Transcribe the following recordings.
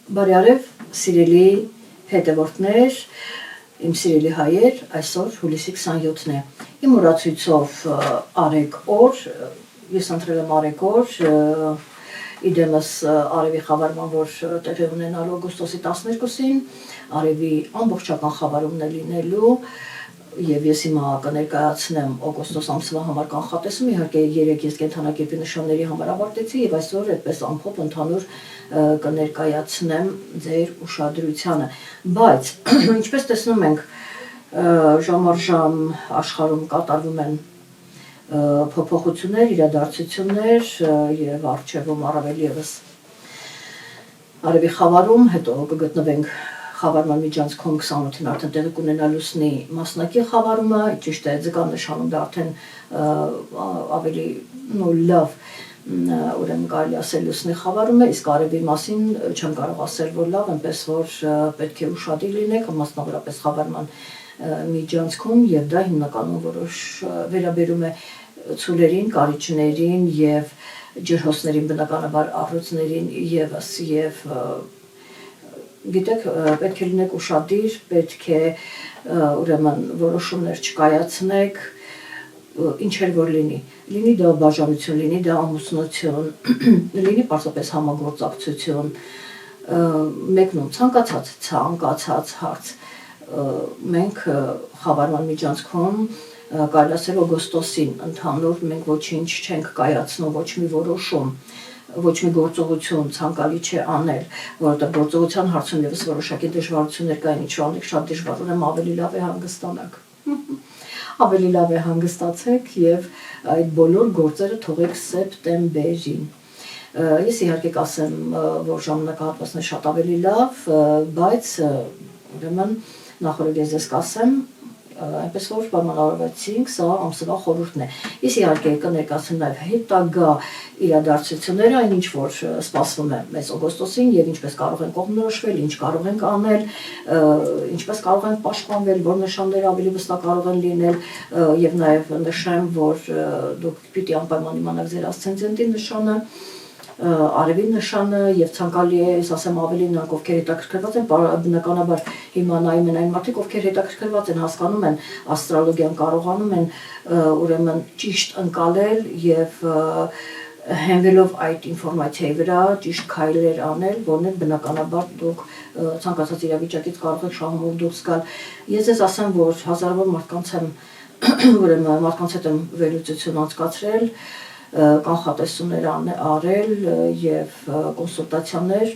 Բարյարև, սիրելի հետևորդներ, իմ սիրելի հայեր, այսօր հուլիսի 27-ն է։ Իմ ուրացույցով արեգ օր, ես ընտրել եմ արեգ օր, իդեմս արևի խավարման, որ տեղի ունենալու օգոստոսի 12-ին, արևի ամբողջական խավարումն է լինելու, և ես հիմա կներկայացնեմ օգոստոս ամսվա համար կանխատեսում, իհարկե 3 ես կենդանակերպի նշանների համար ավարտեցի և այսօր այդպես ամփոփ ընդհանուր կներկայացնեմ ձեր ուշադրությանը, բայց ինչպես տեսնում ենք ժամ առ ժամ աշխարհում կատարվում են փոփոխություններ, իրադարձություններ և առջևում առավել ևս արևի խավարում, հետո կգտնվենք խավարման միջանցքում 28-ին արդեն տեղի կունենա լուսնի մասնակի խավարումը, ճիշտ է, ձգան նշանում դա արդեն ավելի լավ, ուրեմն կարելի ասել լուսնի խավարում է, իսկ արևի մասին չեմ կարող ասել, որ լավ, այնպես որ պետք է ուշադիր լինեք, մասնավորապես խավարման միջանցքում, և դա հիմնականում որոշ վերաբերում է ցուլերին, կարիճներին և ջրհոսներին, բնականաբար առյուծներին ևս, և գիտեք, պետք է լինեք ուշադիր, պետք է ուրեմն որոշումներ չկայացնեք, ինչեր որ լինի դա բաժանություն, լինի դա ամուսնություն, լինի պարզապես համագործակցություն, մեկնում ցանկացած հարց, մենք խավարման միջանցքում կարելի ասել օգոստոսին ընդհանուր մենք ոչինչ չենք կայացնում, ոչ մի որոշում, ոչ մի գործողություն ցանկալի չէ անել, որովհետև գործողության հարցում ևս որոշակի դժվարություններ կային, ինչ անեք շատ դժվար, ուրեմն ավելի լավ է հանգստանաք, ավելի լավ է հանգստացեք և այդ բոլոր գործերը թողեք սեպտեմբերին։ Ես իհարկե կասեմ, որ ժամանակահատվածն է շատ ավելի լավ, բայց ուրեմն նախորդ ես ձեզ կասեմ, այնպես որ պայմանավորվեցինք, սա ամսվա խորհուրդն է։ Ես իհարկե կներկայացնեմ նաև հետագա իրադարձությունները, այն ինչ որ սպասվում է մեզ օգոստոսին և ինչպես կարող ենք կողմնորոշվել, ինչ կարող ենք անել, ինչպես կարող ենք պաշտպանվել, որ նշանները ավելի վստահ կարող են լինել և նաև նշեմ, որ դուք պիտի անպայման իմանաք ձեր ասցենդենտի նշանը, արևի նշանը և ցանկալի է, ես ասեմ ավելի նրանք, ովքեր հետաքրքրված են, բնականաբար հիմա նայում են այն մարդիկ, ովքեր հետաքրքրված են, հասկանում են աստրոլոգիան, կարողանում են ուրեմն ճիշտ ընկալել և հենվելով այդ ինֆորմացիայի վրա ճիշտ քայլեր անել, որներ բնականաբար դուք ցանկացած իրավիճակից կարող եք շահումով դուրս գալ։ Ես ձեզ ասեմ, որ հազարավոր մարդկանց հետ եմ վերլուծություն անցկացրել, կանխատեսումներ արել և կոնսուլտացիաներ,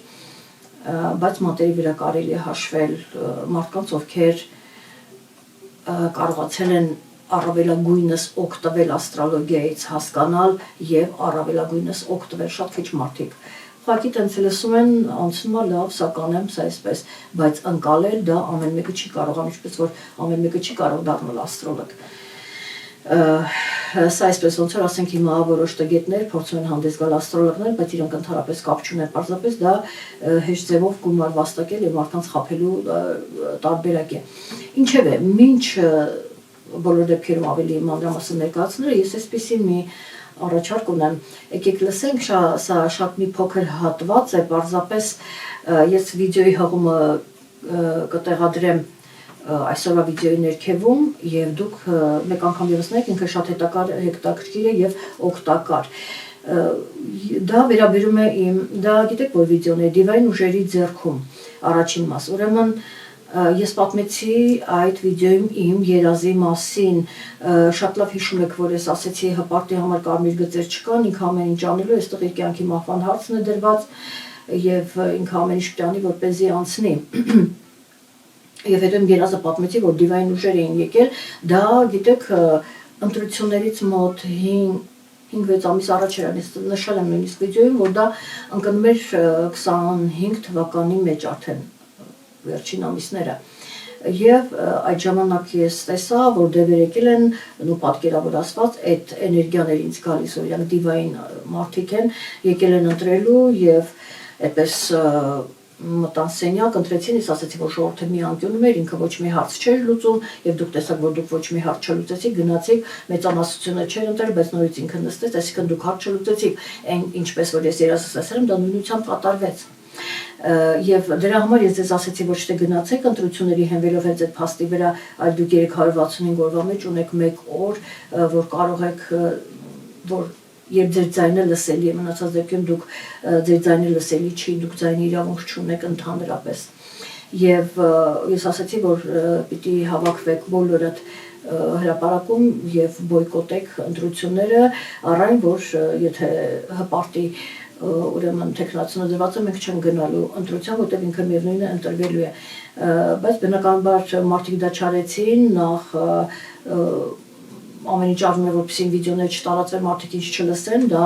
բայց մատերի վրա կարելի է հաշվել մարդկանց, ովքեր կարողացել են առավելագույնս օգտվել աստրոլոգիայից, հասկանալ և առավելագույնս օգտվել շատ քիչ մարդիկ։ Ուղղակի տենց լսում են, անցնում է լավ, սա կանեմ, սա այսպես, բայց ընկալել դա ամեն մեկը չի կարողանում, ինչպես որ ամեն մեկը չի կարող դառնալ աստրոլոգ։ Սա այսպես ոնց որ ասենք հիմա որոշ տգետներ փորձում են հանդես գալ աստրոլոգներ, բայց իրենք ընդհանրապես կապ չունեն, պարզապես դա հեշտ ձևով գումար վաստակել և մարդկանց խաբելու տարբերակ է։ Ինչևէ, մինչ բոլոր դեպքերում ավելի մանրամասն ներկայացնելը, ես այսպիսի մի առաջարկ ունեմ, եկեք լսենք, սա շատ մի փոքր հատված է, պարզապես ես վիդեոյի հղումը կտեղադրեմ այսօրվա վիդեոյի ներքևում և դուք մեկ անգամ ևս նայեք, ինքը շատ հետաքրքիր է և օգտակար։ Դա վերաբերում է դա գիտեք որ վիդեոն է դիվային ուժերի ձեռքում, առաջին մաս, ուրեմն ես պատմեցի այդ վիդեոյում իմ երազի մասին, շատ լավ հիշում եք, որ ես ասեցի հպարտի համար կարմիր գծեր չկան, ինքը ամեն ինչ անելու, այստեղ իր կյանքի մահվան հարցն է դրված և ինքը ամեն ինչ պիտի անի, որպեսզի անցնի։ Եվ հետո իմ երազը պատմեցի, որ դիվային ուժեր էին եկել, դա գիտեք ընտրություններից մոտ 5-6 ամիս առաջ էր, ես նշել եմ նույնիսկ վիդեոյում, որ դա ընկնում էր 25 թվականի մեջ արդեն վերջին ամիսները և այդ ժամանակ ես տեսա, որ դևեր եկել են ու պատկերավորված այդ էներգիաներ ինձ գալիս, որ իրանք դիվային մարդիկ են, եկել են ընտրելու և այդպես մտան սենյակ, ընտրեցին, ես ասեցի, որ ժողովուրդը մի անկյունում էր, ինքը ոչ մի հարց չէր լուծում և դուք տեսաք, որ դուք ոչ մի հարց չլուծեցիք, գնացիք, մեծամասնությունը չէր ընտրել, բայց նորից ինքը նստեց, այսինքն դուք հարց չլուծեցիք, ինչպես որ ես երազս ասել եմ, դա նույնությամբ կատարվեց։ Եվ դրա համար ես ձեզ ասեցի ոչ թե գնացեք ընտրությունների հենվելով հենց այդ փաստի վրա, այլ դուք 365 օրվա մեջ ունեք 1 օր, որ կարող եք, որ երբ ձեր ձայնը լսելի է, մնացած դեպքում դուք ձեր ձայնը լսելի չի, դուք ձայնի իրավունք չունեք ընդհանրապես։ Եվ ես ասացի, որ պիտի հավաքվեք բոլորդ հրապարակում եւ բոյկոտեք ընտրությունները, առայն որ եթե հպարտի ուրեմն տեխնացիոնը դրված է, մենք չենք գնալու ընտրության, որտեղ ինքը միևնույնն է ընտրվելու է, բայց բնականաբար մարդիկ դա չարեցին, նախ ամեն ինչ արվում է, որպեսզի վիդեոներ չտարածվեն, մարդիկ ինչ չլսեն, դա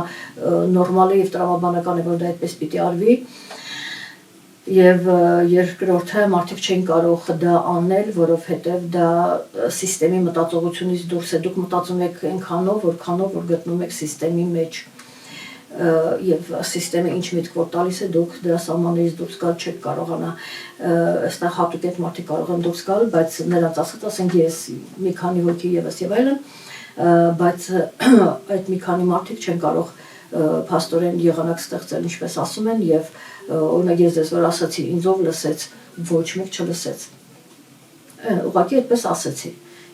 նորմալ է եւ տրամաբանական է, որ դա այդպես պիտի արվի։ Եվ երկրորդը մարդիկ չեն կարող դա անել, որովհետև դա սիստեմի մտածողությունից դուրս է, դուք մտածում եք այնքանով, որ գտնում եք սիստեմի մեջ, եւ սիստեմը ինչ միտք որ տալիս է, դուք դրա սահմաններից դուրս գալ չեք կարողանա, այստեղ հատուկ այդ մարդիկ կարող են դուրս գալ, բայց նրանց ասենք ես մի քանի հոգի եւս եւ այլն, բայց այդ մի քանի մարդիկ չեն կարող փաստորեն եղանակ ստեղծել, ինչպես ասում են, եւ օրինակ ես ձեզ որ ասացի, ինձ ով լսեց, ոչ մեկ չլսեց, ուղղակի այդպես ասեցի։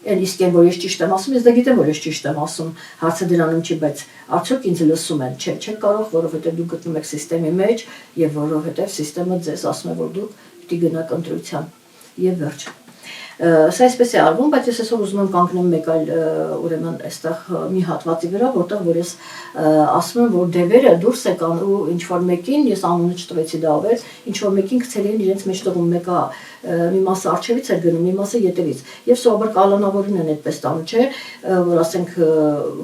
Այն իսկ են, որ ես ճիշտ եմ ասում, ես դա գիտեմ, որ ես ճիշտ եմ ասում, հարցը դրանում չի, բայց արդյոք ինձ լսում են, չեք կարող, որովհետև դուք գտնում եք սիստեմի մեջ եւ որովհետև սիստեմը ձեզ ասում է, որ դուք պիտի գնաք ընտրության եւ վերջ։ Սա այսպես է արվում, բայց ես այսօր ուզում եմ կանգնեմ մեկ այլ ուրեմն այստեղ մի հատվածի վրա, որտեղ որ ես ասում եմ, որ դևերը դուրս եկան ու ինչ որ մեկին, ես անունը չտվեցի դա ով էր, ինչ որ մեկին գցել էին իրենց մեջտեղում, մեկը մի մասը արջևից էր գնում, մի մասը ետևից։ Եվ սովորաբար կալանավորին են այդպես տանում, չէ, որ ասենք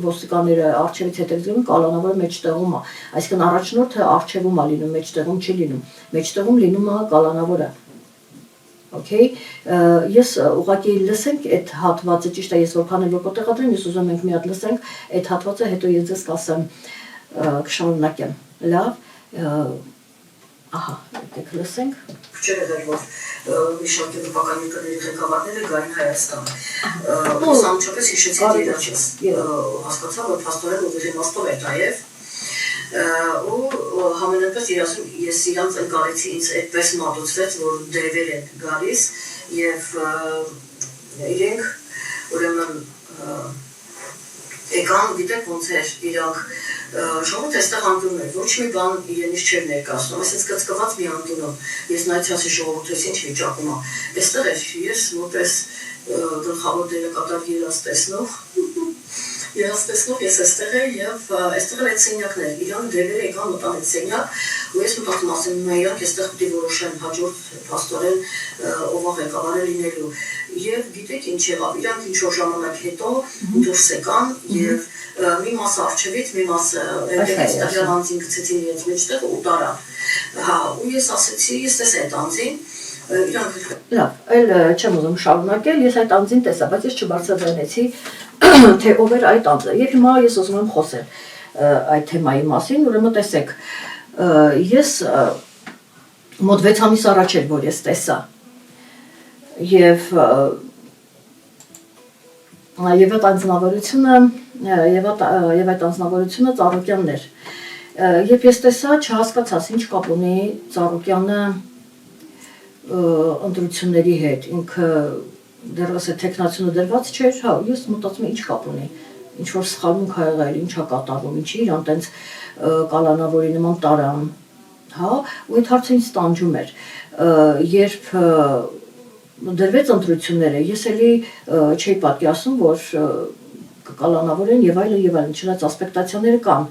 ոստիկանները արջևից հետևից գնում, կալանավորը մեջտեղում է, այսինքն առաջնորդը արջևում է լինում, մեջտեղում չի լինում, մեջտեղում լինում է կալանավորը։ Okay, ես ուղղակի լսենք այդ հատվածը, ճիշտ է, ես որքան էլ որ կտեղադրեմ, ես ուզում ենք մի հատ լսենք այդ հատվածը, հետո ես ձեզ կասեմ կշարունակեմ։ Լավ, ահա, եկեք լսենք։ Չէ՞ որ մի շարք եվրոպական ղեկավարները գային Հայաստան։ Ու անմիջապես հիշեցի իրաչս։ Հասկացա, որ փաստորեն ուղիղ իմաստով է նաև ու համենայնպես ես իրանց ընկալեցի, ինձ այդպես մատուցվեց, որ դևեր են գալիս եւ իրենք ուրեմն եկան, գիտեք ոնց էր իրանք ժողովուրդը այստեղ անկյունում էր, ոչ մի բան իրենից չէր ներկայացնում, այսպես կծկված մի անկյունում, ես նայեցի ժողովուրդը ինչ վիճակում է, այստեղ էր ես որպես գլխավոր դերակատար երաժշտեցնող ես այստեղ եմ եւ այստեղ էլ այդ սենյակներ, իրանք դերերը եկան մտան այդ սենյակ ու ես մտածում ասեմ իրանք այստեղ պիտի որոշեն հաջորդ փաստորեն ով է ղեկավարը լինելու եւ գիտեք ինչ եղավ, իրանք ինչ որ ժամանակ հետո դուրս եկան եւ մի մասը արջևից, մի մասը այդտեղից տվյալ անձին գցեցին իրենց մեջտեղ ու տարան։ Հա, ու ես ասեցի, ես տեսա այդ անձին Լավ, այլ չեմ ուզում շարունակել, ես այդ անձին տեսա, բայց ես չբարձրացնեցի, թե ով էր այդ անձը։ Եվ հիմա ես ուզում եմ խոսել այդ թեմայի մասին, ուրեմն տեսեք, ես մոտ 6 ամիս առաջ էր, որ ես տեսա, եւ այդ անձնավորությունը Ծառուկյանն էր։ Երբ ես տեսա, չհասկացա, ինչ կապ ունի Ծառուկյանը ընտրությունների հետ, ինքը դեռևս է տեխնացիոնը դրված չէր, հա, ես մտածում եմ ինչ կապ ունի, ինչ որ սխալմունք ա եղել, ինչ ա կատարվում, ինչի իրան տենց կալանավորի նման տարան, հա, ու այդ հարցը ինձ տանջում էր, երբ դրվեց ընտրությունները, ես էլի չէի պատկերացնում, որ կկալանավորեն եւ այլն, չնայած ասպեկտացիաները կան,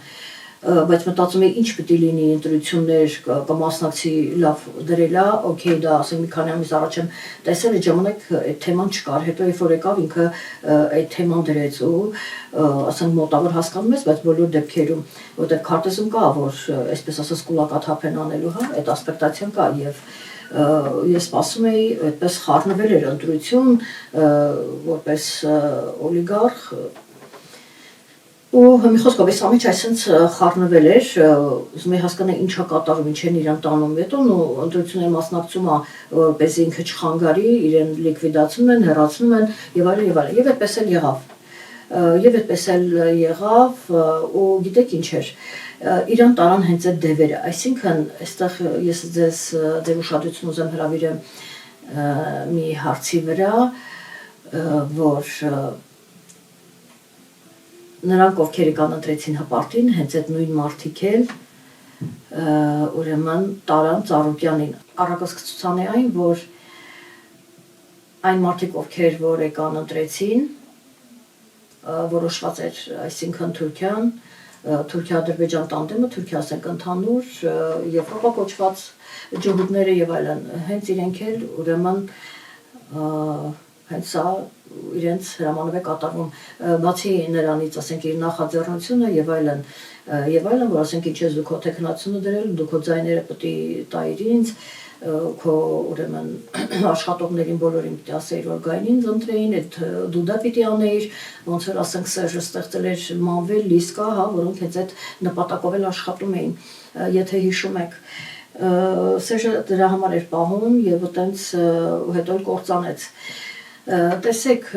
բայց մտածում եմ ինչ պետք է լինի ընտրություններ կմասնակցի լավ դրելա, օքեյ դա ասենք մի քանի ամիս առաջ եմ տեսել, այդ ժամանակ այդ թեման չկար, հետո երբ որ եկավ ինքը այդ թեման դրեց ու ասենք մոտավոր հասկանում ես, բայց բոլոր դեպքերում, որտեղ քարտեզում կա, որ այսպես ասած կուլակաթափ են անելու, հա, այդ ասպեկտացիան կա եւ ես սպասում էի այդպես խառնվել էր ընտրություն որպես օլիգարխ ու մի խոսքով այս ամիջ այսենց խառնվել էր, ուզում էի հասկանալ ինչ է կատարում, ինչ են իրան տանում հետոն ու ընտրությունների մասնակցում է, որպես ինքը չխանգարի, իրեն լիկվիդացնում են, հեռացնում են եւ այլն եւ այդպես էլ եղավ ու գիտեք ինչ էր, իրան տարան հենց այդ դևերը, այսինքն այստեղ ես ձեր ուշադրություն ուզեմ հրավիրեմ մի հարցի վրա, որ նրանք ովքեր եկան ընտրեցին հպարտին, հենց այդ նույն մարդիկ էլ ուրեմն տարան Ծառուկյանին։ Առակասկծության է այն, որ այն մարդիկ, ովքեր որ եկան ընտրեցին, որոշված էր, այսինքն Թուրքիան, Թուրքիա-Ադրբեջան տանդեմը, Թուրքիա ասենք ընդհանուր, Եվրոպա կոչված ջհուդները եւ այլն, հենց իրենք էլ ուրեմն հենց սա իրենց հրամանով է կատարվում, բացի նրանից, ասենք իր նախաձեռնությունը եւ այլն, որ ասենք ինչ ես դու քո տեխնացիոնը դրել, դու քո ձայները պետք է տայր ինձ, քո ուրեմն աշխատողներին բոլորին պիտի ասեիր, որ գային ինձ ընտրեին, այդ դու դա պիտի անեիր, ոնց որ ասենք Սերժը ստեղծել էր Մանվել, Լիսկա, հա, որոնք հենց այդ նպատակով էլ աշխատում էին, եթե հիշում եք։ Սերժը դրա համար էր պահում եւ այտենց հետո էլ կործանեց։ Տեսեք,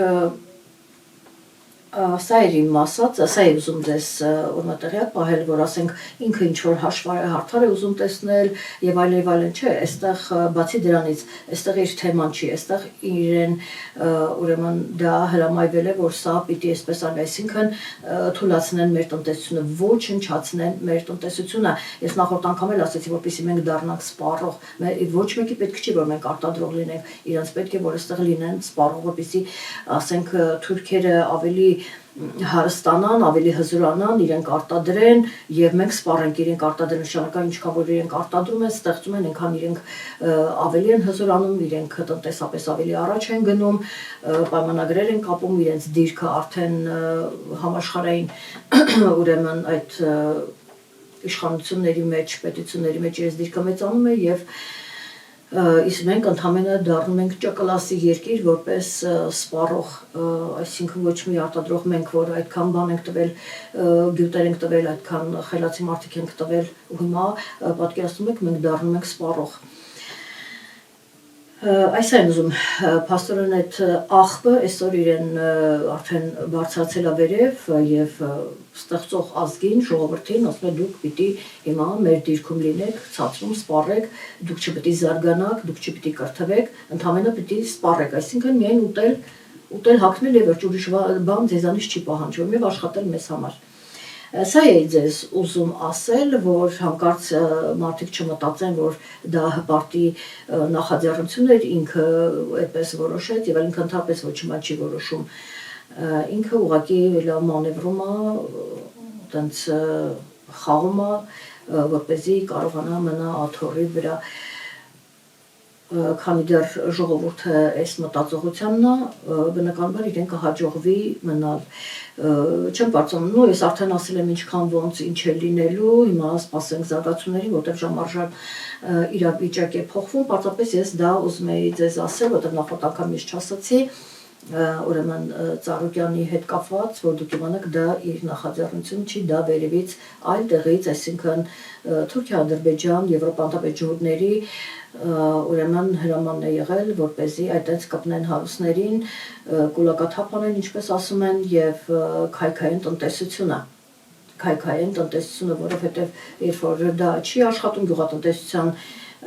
սա էր իմ ասած, սա է ուզում ձեզ օրնատեղյակ պահել, որ ասենք ինքը ինչ-որ հարթար է ուզում տեսնել եւ այլն, չէ, այստեղ բացի դրանից, այստեղ իր թեման չի, այստեղ իրեն ուրեմն դա հրամայվել է, որ սա պիտի այսպես արվի, այսինքն թույլատնեն մեր տնտեսությունը, ոչնչացնեն մեր տնտեսությունը։ Ես նախորդ անգամ էլ ասացի, որպեսզի մենք դառնանք սպառող, ոչ մեկի պետք չի, որ մենք արտադրող լինենք, իրանց պետք է, որ այստեղ լինեն սպառող, որպեսզի ասենք թուրքերը ավելի հարստանան, ավելի հզորանան, իրենք արտադրեն եւ մենք սպառենք, իրենք արտադրեն, նշանակա ինչքան որ իրենք արտադրում են, ստեղծում են, այնքան իրենք ավելի են հզորանում, իրենք տնտեսապես ավելի առաջ են գնում, պայմանագրեր են կապում, իրենց դիրքը արդեն համաշխարհային ուրեմն այդ իշխանությունների մեջ, պետությունների մեջ իրենց դիրքը մեծանում է եւ իսկ մենք ընդհանրապես դառնում ենք ճակալասի երկիր որպես սպառող, այսինքն ոչ մի արտադրող մենք, որ այդքան բան ենք տվել, գյուտեր ենք տվել, այդքան խելացի մարդիկ ենք տվել, ու հիմա պատկերացնում եք մենք դառնում ենք սպառող։ Այս այն ուզում, փաստորեն այդ աղբը այսօր իրեն արդեն բարձրացել է վերև եւ ստեղծող ազգին, ժողովրդին, ասում է դուք պիտի հիմա մեր դիրքում լինեք, ցածրում սպառեք, դուք չպիտի զարգանաք, դուք չպիտի կրթվեք, ընդհանրապես պիտի սպառեք, այսինքն միայն ուտել հագնել եւ ուրիշ բան ձեզանից չի պահանջվում եւ աշխատել մեզ համար։ Սա է ձեզ ուզում ասել, որ հանկարծ մարդիկ չմտածեն, որ դա հպարտի նախաձեռնություն էր, ինքը այդպես որոշեց եւ ինքը ընդհանրապես ոչ մի չի որոշում։ Ինքը ուղղակի լավ մանևրում է, այտենց խաղում է, որպեսզի կարողանա մնա աթոռի վրա։ Քանի դեռ ժողովուրդը այս մտածողությանն է, բնականաբար իրեն կհաջողվի մնալ։ Չեմ կարծում, ես արդեն ասել եմ ինչքան ոնց ինչ է լինելու, հիմա սպասենք զարգացումներին, որտեղ ժամարժան իրավիճակ է փոխվում, պարզապես ես դա ուզում էի ձեզ ասել, որտեղ նախորդ անգամ ես չասացի, ուրեմն Ծառուկյանի հետ կապված, որ դուք իմանաք, դա իր նախաձեռնություն չի, դա վերևից այլ տեղից, այսինքն Թուրքիա, Ադրբեջան, Եվրոպա ընդհանրապես ջհուդների ուրեմն հրամանն է եղել, որպեսզի այդպես կպնեն հարուստներին, կուլակաթափ անեն, ինչպես ասում են, եւ քայքայեն տնտեսությունը, որովհետեւ երբ որ դա չի աշխատում գյուղատնտեսության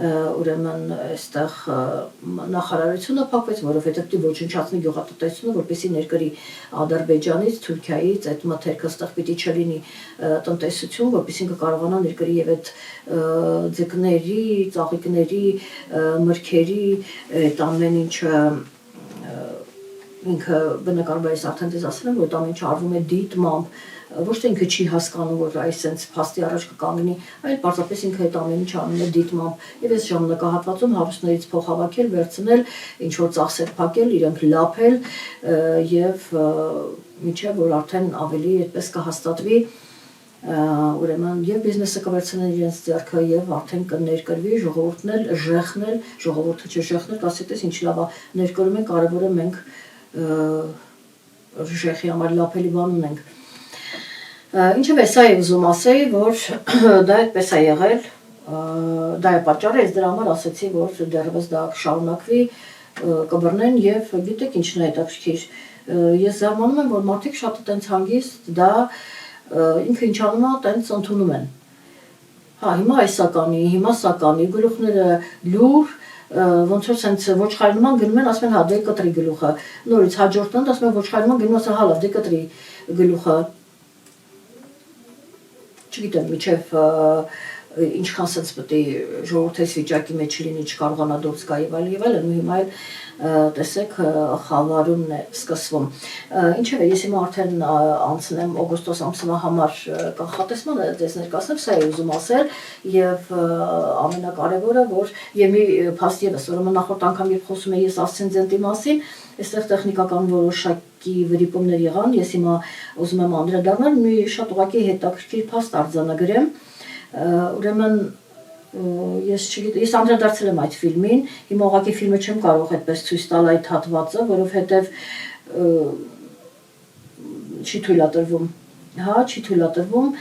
ուրեմն այստեղ նախարարությունը փակվեց, որովհետեւ պիտի ոչնչացնի գյուղատնտեսությունը, որպեսզի ներկրի Ադրբեջանից, Թուրքիայից այդ մթերքը այստեղ պիտի չլինի տնտեսություն, որպեսզի ինքը կարողանա ներկրի եւ այդ ձկների, ծաղիկների, մրգերի, այդ ամեն ինչը ինքը բնականաբար ես արդեն դες ասել եմ, որ դա ամեն ինչ արվում է դիտմամբ, ոչ թե ինքը չի հասկանում, որ այսպես փաստի առաջ կկանգնի, այլ պարզապես ինքը այդ ամեն ինչ անում է դիտմամբ։ Եվ այս ժամանակահատվածում հարուստներից փող հավաքել, վերցնել, ինչ որ ծախսեր փակել, իրենք լափել եւ միջև որ արդեն ավելի այդպես կհաստատվի ուրեմն եւ բիզնեսը կվերցնեն իրենց ձեռքը եւ արդեն կներկրվի ժողովուրդն էլ ժեխնել, ժողովուրդը չժեխներ, ասեցես ինչ լավ է, ներկրում են, կարեւորը մենք ժեխի համար լափելի բան ունենք։ Ինչևէ, սա է ուզում ասել, որ դա այդպես է եղել, դա է պատճառը, ես դրա համար ասացի, որ դեռևս դա կշարունակվի, կբռնեն եւ գիտեք ինչն է հետաքրքիր։ Ես զարմանում եմ, որ մարդիկ շատ այտենց հանգիստ դա ինքը ինչ անում է, այտենց ընդունում են։ Հա, հիմա այսականի, հիմա սականի գլուխները լուր, ոնց որ սենց ոչխարի նման գնում են, ասում են հա դե կտրի գլուխը, նորից հաջորդն ասում են ոչխարի նման գնում ասում հալա դե կտրի գլուխը, չգիտեմ միջև ինչքան սենց պետք է ժողովրդի վիճակի մեջ լինի չկարողանա դուրս գա եւ այլն ու հիմա էլ տեսեք խավարումն է սկսվում ինչեւ է ես հիմա արդեն անցնեմ օգոստոս ամսվա համար կանխատեսմանը դες ներկայացնեմ սա է ուզում ասել եւ ամենակարևորը որ եւ մի փաստ եւս ուրեմն նախորդ անգամ երբ խոսում էի ես ասցենդենտի մասին այստեղ տեխնիկական որոշակի վրիպումներ եղան ես հիմա ուզում եմ անդրադառնալ մի շատ ուղղակի հետաքրքիր փաստ արձանագրեմ ուրեմն ես չգիտեմ, ես անդրադարձել եմ այդ ֆիլմին, հիմա ուղղակի ֆիլմը չեմ կարող այդպես ցույց տալ այդ հատվածը, որովհետև չի թույլատրվում, հա, չի թույլատրվում,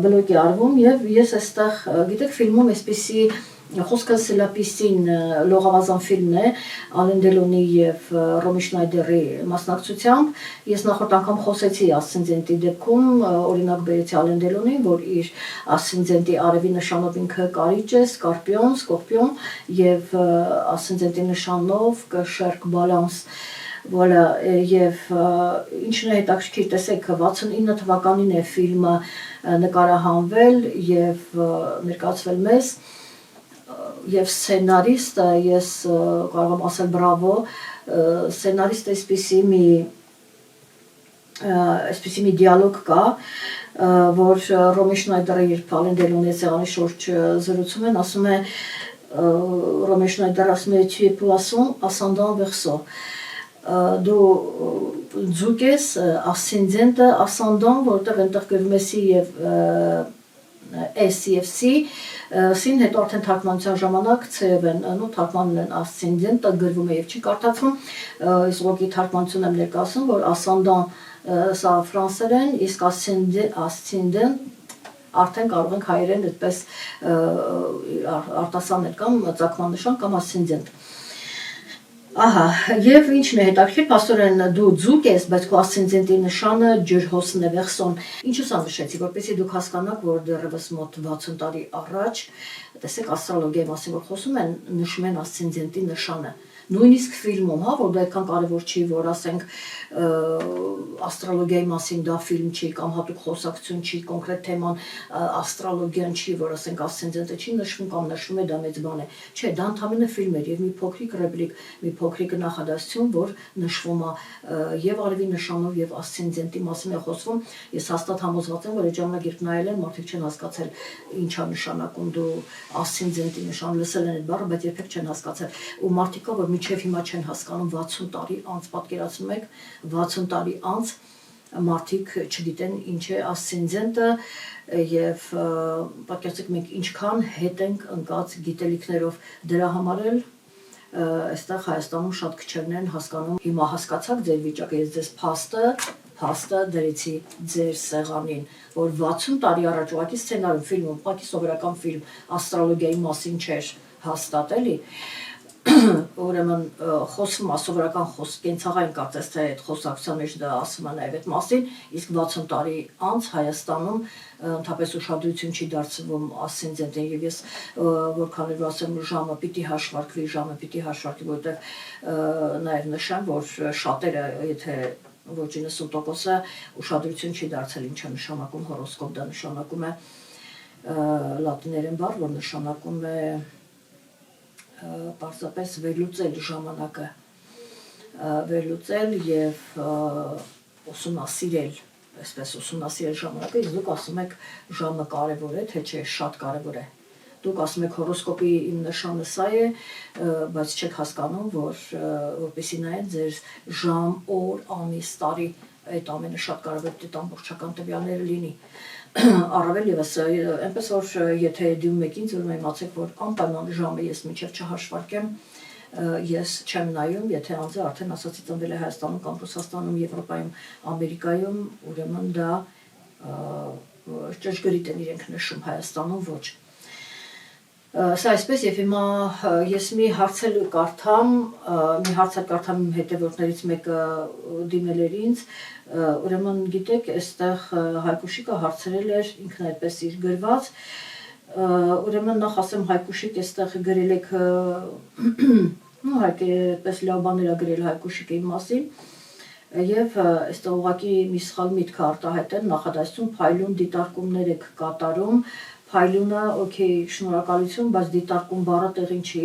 բլոկ է արվում եւ ես այստեղ, գիտեք, ֆիլմում այսպիսի խոսքը Սելապիսին լողավազան ֆիլմն է Ալեն Դելոնի եւ Ռոմի Շնայդերի մասնակցությամբ ես նախորդ անգամ խոսեցի ասցենդենտի դեպքում օրինակ բերեցի Ալեն Դելոնին որ իր ասցենդենտի արևի նշանով ինքը կարիճ է սկորպիոն եւ ասցենդենտի նշանով կշերկ բալանս Voilà, եւ ինչն է հետաքրքիր, տեսեք 69 թվականին է ֆիլմը նկարահանվել եւ ներկայացվել մեզ եւ սցենարիստը ես կարող եմ ասել բրավո սցենարիստը այսպիսի մի դիալոգ կա որ Ռոմի Շնայդերը երբ Ալեն Դելոնի սեղանի շուրջ զրուցում են ասում է Ռոմի Շնայդերը ասում է tu es poisson ascendant verseau դու ձուկ ես ascendant ascendant որտեղ այնտեղ գրվում է C եւ S եւ C Սին հետո արդեն թարգմանության ժամանակ C-ով են, թարգմանում են ascendant-ը գրվում է եւ չի կարդացվում, ես ուղղակի թարգմանություն եմ ներկայացնում, որ ascendant սա ֆրանսերեն, իսկ ascendant արդեն կարող ենք հայերեն այդպես արտասանել կամ ծագմաննշան կամ ascendant Ահա, եւ ինչն է հետաքրքիր, պաստորեն դու ձուկ ես, բայց քո ասցենդենտի նշանը ջրհոսն է վեղսոն։ Ինչու սա նշեցի, որպեսզի դուք հասկանաք, որ դեռևս մոտ 60 տարի առաջ, տեսեք, աստրոլոգիայի մասին որ խոսում են, նշում են ասցենդենտի նշանը։ Նույնիսկ ֆիլմում, հա, որ դա այդքան կարևոր չի, որ ասենք աստրոլոգիայի մասին դա ֆիլմ չի կամ հատուկ խոսակցություն չի, կոնկրետ թեման աստրոլոգիան չի, որ ասենք ասցենդենտը չի նշվում կամ նշվում է դա մեծ բան է։ Չէ, դա ընդհանրապես ֆիլմ էր եւ մի փոքրիկ ռեպլիկ, մի փոքրիկ նախադասություն, որ նշվում է եւ արևի նշանով եւ ասցենդենտի մասին է խոսվում։ Ես հաստատ համոզված եմ, որ այդ ժամանակ երբ նայել են, մարդիկ չեն հասկացել ինչա նշանակում դու ասցենդենտի նշան լսել են այդ բառը, բայց երբեք չեն հասկացել։ Ու մարդիկա որ մինչև հիմա չեն հասկանում 60 տարի անց պատկերացնում եք 60 տարի անց մարդիկ չգիտեն ինչ է ասցենդենտը եւ պատկերացրեք մենք ինչքան հետ ենք ընկած գիտելիքներով դրա համար էլ այստեղ Հայաստանում շատ քչերն են հասկանում հիմա հասկացաք ձեր վիճակը ես ձեզ փաստը դրեցի ձեր սեղանին որ 60 տարի առաջ ուղղակի սցենարում ֆիլմում ուղղակի սովորական ֆիլմ աստրոլոգիայի մասին չէր հաստատ էլի ուրեմն խոսում սովորական խոսք կենցաղային կարծես թե այդ խոսակցության մեջ դա ասում է նաև այդ մասին իսկ 60 տարի անց Հայաստանում ընդհանրապես ուշադրություն չի դարձվում ասցենդենտին եւ ես որքան էլ ասեմ ժամը պիտի հաշվարկվի որտեղ նաև նշեմ որ շատերը եթե ոչ 90%-ը ուշադրություն չի դարձել ինչա նշանակում հորոսկոպ դա նշանակում է լատիներեն բառ որ նշանակում է պարզապես վերլուծել ժամանակը վերլուծել եւ ուսումնասիրել այսպես ուսումնասիրել ժամանակը իսկ դուք ասում եք ժամը կարևոր է թե չէ շատ կարևոր է դուք ասում եք հորոսկոպի իմ նշանը սա է բայց չեք հասկանում որ որպեսզի նայեք ձեր ժամ օր ամիս տարի այդ ամենը շատ կարևոր է դա ամբողջական տվյալները լինի առավել եւս այնպես որ եթե դիմում եք ինձ ուրեմն իմացեք որ անպայման ժամը ես մինչև չհաշվարկեմ ես չեմ նայում եթե անձը արդեն ասացի ծնվել է Հայաստանում կամ Ռուսաստանում Եվրոպայում Ամերիկայում ուրեմն դա ճշգրիտ են իրենք նշում Հայաստանում ոչ Սա այսպես եւ հիմա ես մի հարցել կարդամ հետևորդներից մեկը դիմել էր ինձ ուրեմն գիտեք այստեղ Հայկուշիկը հարցրել էր ինքն այդպես իր գրված ուրեմն նախ ասեմ Հայկուշիկ այստեղ գրել եք հայկե այդպես լավ բաներ ա գրել Հայկուշիկի մասին եւ այստեղ ուղղակի մի սխալ միտք արտահայտել նախադասություն փայլուն դիտարկումներ եք կատարում Փայլունը, օքեյ, շնորհակալություն, բայց դիտարկում բառը տեղին չի։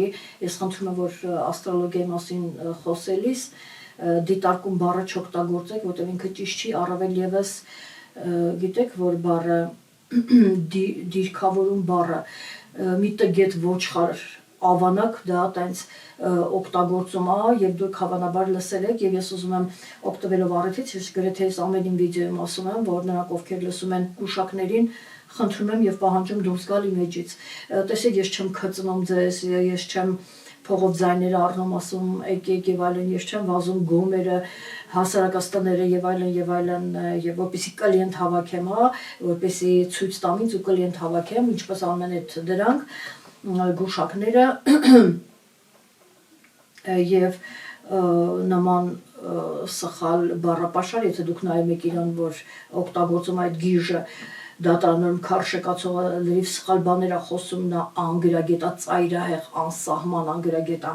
Ես խնդրում եմ, որ աստրոլոգիայի մասին խոսելիս դիտարկում բառը չօգտագործեք, որտեղ ինքը ճիշտ չի, առավել եւս գիտեք, որ բառը դիրքավորում բառը մի տգետ ոչխար ավանակ դա տենց օգտագործում է եւ դուք հավանաբար լսել եք եւ ես ուզում եմ օգտվելով առիթից ես գրեթե այս ամենին վիդեոյում ասում եմ որ նրանք ովքեր լսում են գուշակներին խնդրում եմ եւ պահանջում դուրս գալ իմեջից տեսեք ես չեմ քծնում ձեզ ես չեմ փողով ձայները առնում ասում եկեք եւ այլն ես չեմ վազում գոմերը հասարակաստները եւ այլն եւ որպեսի կլիենտ հավաքեմ հա որպեսի ցույց տամ ինձ ու կլիենտ հավաքեմ ինչպես անում են այդ դրանք գուշակները եւ նման սխալ բառապաշար եթե դուք նայում եք իրան որ օգտագործում այդ գիժը դատարանում քարշեկացողը լրիվ սխալ բաներ է խոսում նա անգրագետա ծայրահեղ անսահման անգրագետա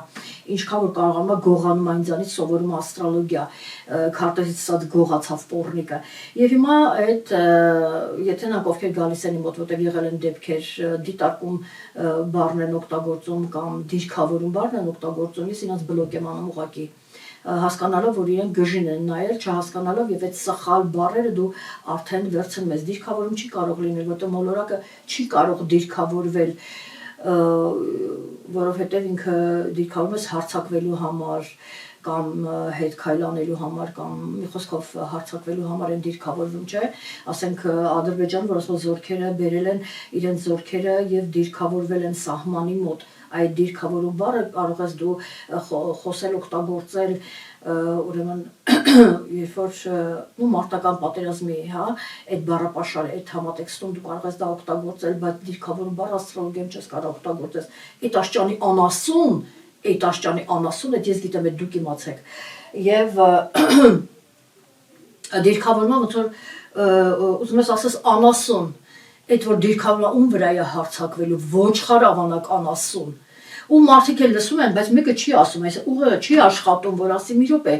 ինչքան որ կարողանում է գողանում այնձանից սովորում աստրոլոգիա քարտեզից սած գողացավ պոռնիկը եւ հիմա այդ եթե նա ովքեր գալիս են մոտ որտեղ եղել են դեպքեր դիտարկում բառն են օգտագործում կամ դիրքավորում բառն են օգտագործում ես իրենց բլոկ եմ անում ուղղակի հասկանալով որ իրենք գժին են նայել չհասկանալով եւ այդ սխալ բառերը դու արդեն վերցնում ես դիրքավորում չի կարող լինել որտեղ մոլորակը չի կարող դիրքավորվել որովհետեւ ինքը դիրքավորում ես հարցակվելու համար կամ հետ քայլանելու համար կամ մի խոսքով հարցակվելու համար են դիրքավորվում չէ ասենք Ադրբեջան որ ասում զորքերը բերել են իրենց զորքերը եւ դիրքավորվել են սահմանի մոտ այդ դիրքավորում բառը կարող ես դու խոսել օգտագործել ուրեմն երբ որ մարտական պատերազմի հա այդ բառապաշարը այդ համատեքստում դու կարող ես դա օգտագործել բայց դիրքավորում բառը աստրոլոգիայում չես կարող օգտագործես այդ աշճանի անասուն այդ աշճանի անասունը ես գիտեմ այդ դուք իմացեք եւ դիրքավորումը ոնց որ ուզում ես ասես անասուն այդ որ դիրքավորումը ում վրա է հարցակվելու ոչխար ավանակ անասուն ու մարդիկ էլ լսում են բայց մեկը չի ասում այս ուղը չի աշխատում որ ասի մի րոպե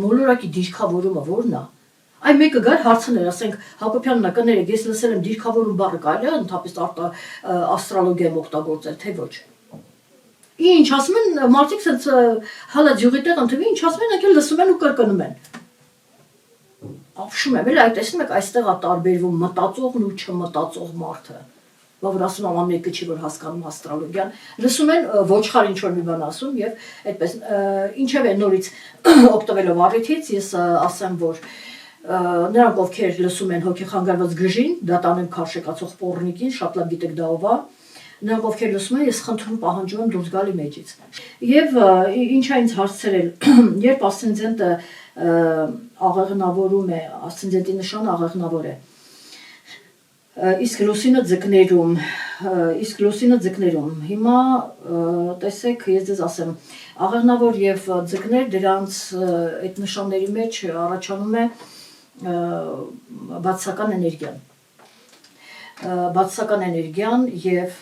մոլորակի դիրքավորումը որն է այ մեկը գար հարցներ ասենք Հակոբյանն կներեք ես լսել եմ դիրքավորում բառը կարելի է ընդհանրապես աստրոլոգիայում օգտագործել թե ոչ ինչ ասում են մարդիկ sense հալա ջուղի տեղ ընդվի ինչ ասում են եկել լսում են ու կրկնում են ապշում եմ էլ այդ տեսնում եք այստեղ է տարբերվում մտածողն ու չմտածող մարդը որ ասում եմ ամենը չի որ հասկանում աստրոլոգիան լսում են ոչխար ինչ որ մի բան ասում եւ այդպես ինչեւ է նորից օգտվելով առիթից ես ասեմ որ նրանք ովքեր լսում են հոգեխանգարված գժին դա տանեն քարշեկացող պոռնիկին շատ լավ գիտեք դա ով է նրանք ովքեր լսում են ես խնդրում պահանջում եմ դուրս գալ իմեջից եւ ինչա ինձ հարցրել երբ ասցենդենտը աղեղնավորում է ասցենդենտի նշանը աղեղնավոր է իսկ լուսինը ձկներում հիմա տեսեք ես ձեզ ասեմ աղեղնավոր եւ ձկներ դրանց այդ նշանների մեջ առաջանում է բացասական էներգիան եւ